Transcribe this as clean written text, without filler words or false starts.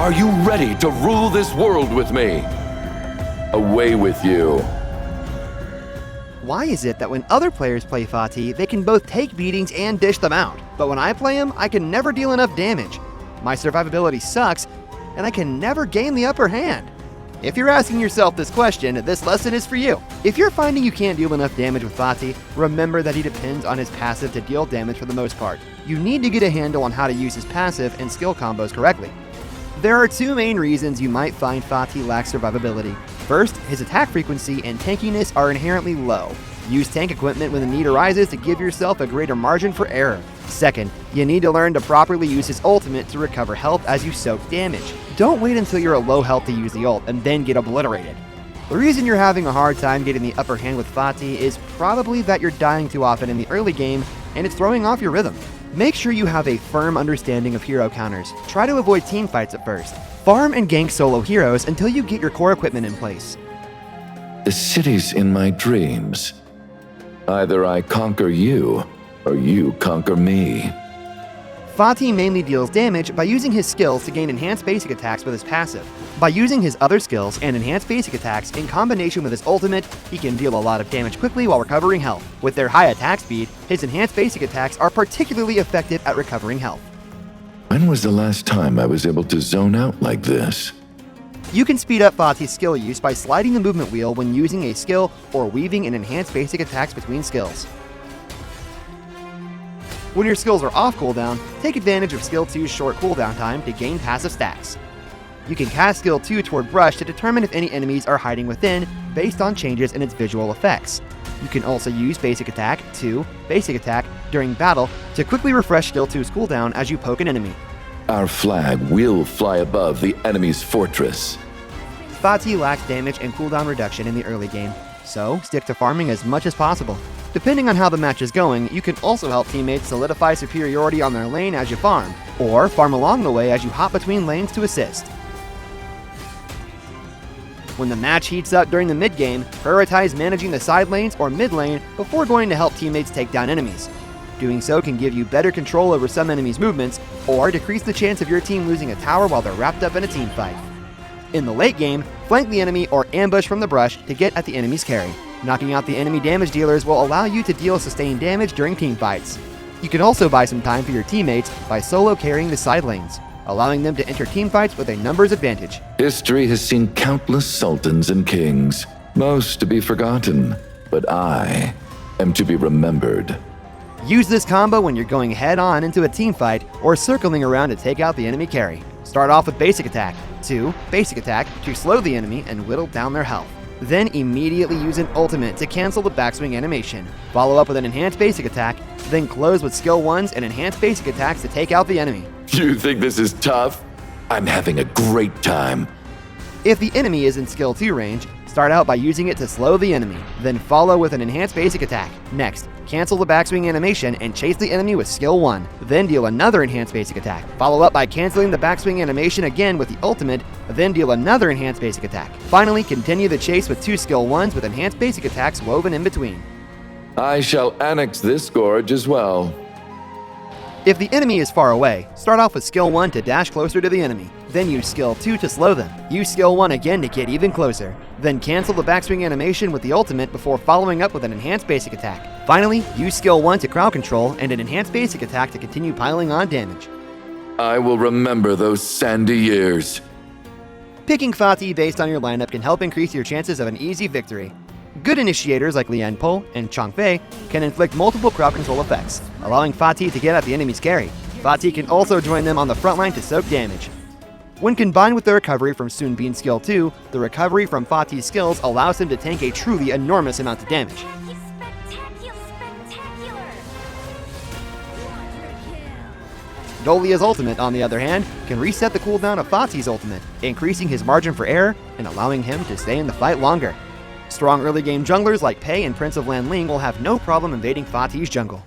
Are you ready to rule this world with me? Away with you. Why is it that when other players play Fatih, they can both take beatings and dish them out, but when I play him, I can never deal enough damage? My survivability sucks, and I can never gain the upper hand. If you're asking yourself this question, this lesson is for you. If you're finding you can't deal enough damage with Fatih, remember that he depends on his passive to deal damage for the most part. You need to get a handle on how to use his passive and skill combos correctly. There are two main reasons you might find Fatih lacks survivability. First, his attack frequency and tankiness are inherently low. Use tank equipment when the need arises to give yourself a greater margin for error. Second, you need to learn to properly use his ultimate to recover health as you soak damage. Don't wait until you're at low health to use the ult and then get obliterated. The reason you're having a hard time getting the upper hand with Fatih is probably that you're dying too often in the early game and it's throwing off your rhythm. Make sure you have a firm understanding of hero counters. Try to avoid team fights at first. Farm and gank solo heroes until you get your core equipment in place. The city's in my dreams. Either I conquer you, or you conquer me. Fatih mainly deals damage by using his skills to gain enhanced basic attacks with his passive. By using his other skills and enhanced basic attacks in combination with his ultimate, he can deal a lot of damage quickly while recovering health. With their high attack speed, his enhanced basic attacks are particularly effective at recovering health. When was the last time I was able to zone out like this? You can speed up Fatih's skill use by sliding the movement wheel when using a skill or weaving an enhanced basic attacks between skills. When your skills are off cooldown, take advantage of skill 2's short cooldown time to gain passive stacks. You can cast skill 2 toward brush to determine if any enemies are hiding within based on changes in its visual effects. You can also use basic attack 2, basic attack during battle to quickly refresh skill 2's cooldown as you poke an enemy. Our flag will fly above the enemy's fortress. Fatih lacks damage and cooldown reduction in the early game, so stick to farming as much as possible. Depending on how the match is going, you can also help teammates solidify superiority on their lane as you farm, or farm along the way as you hop between lanes to assist. When the match heats up during the mid game, prioritize managing the side lanes or mid lane before going to help teammates take down enemies. Doing so can give you better control over some enemies' movements, or decrease the chance of your team losing a tower while they're wrapped up in a team fight. In the late game, flank the enemy or ambush from the brush to get at the enemy's carry. Knocking out the enemy damage dealers will allow you to deal sustained damage during team fights. You can also buy some time for your teammates by solo carrying the side lanes, allowing them to enter team fights with a numbers advantage. History has seen countless sultans and kings, most to be forgotten, but I am to be remembered. Use this combo when you're going head-on into a team fight or circling around to take out the enemy carry. Start off with basic attack, 2, basic attack to slow the enemy and whittle down their health. Then immediately use an ultimate to cancel the backswing animation. Follow up with an enhanced basic attack, then close with skill 1s and enhanced basic attacks to take out the enemy. You think this is tough? I'm having a great time. If the enemy is in skill 2 range, start out by using it to slow the enemy, then follow with an enhanced basic attack. Next, cancel the backswing animation and chase the enemy with skill 1, then deal another enhanced basic attack. Follow up by canceling the backswing animation again with the ultimate, then deal another enhanced basic attack. Finally, continue the chase with 2 skill 1s with enhanced basic attacks woven in between. I shall annex this gorge as well. If the enemy is far away, start off with skill 1 to dash closer to the enemy. Then use skill 2 to slow them. Use skill 1 again to get even closer. Then cancel the backswing animation with the ultimate before following up with an enhanced basic attack. Finally, use skill 1 to crowd control and an enhanced basic attack to continue piling on damage. I will remember those sandy years. Picking Fatih based on your lineup can help increase your chances of an easy victory. Good initiators like Liang Po and Chang Fei can inflict multiple crowd control effects, allowing Fatih to get at the enemy's carry. Fatih can also join them on the front line to soak damage. When combined with the recovery from Sun Bin's skill 2, the recovery from Fatih's skills allows him to tank a truly enormous amount of damage. Dolia's ultimate, on the other hand, can reset the cooldown of Fatih's ultimate, increasing his margin for error and allowing him to stay in the fight longer. Strong early game junglers like Pei and Prince of Lanling will have no problem invading Fatih's jungle.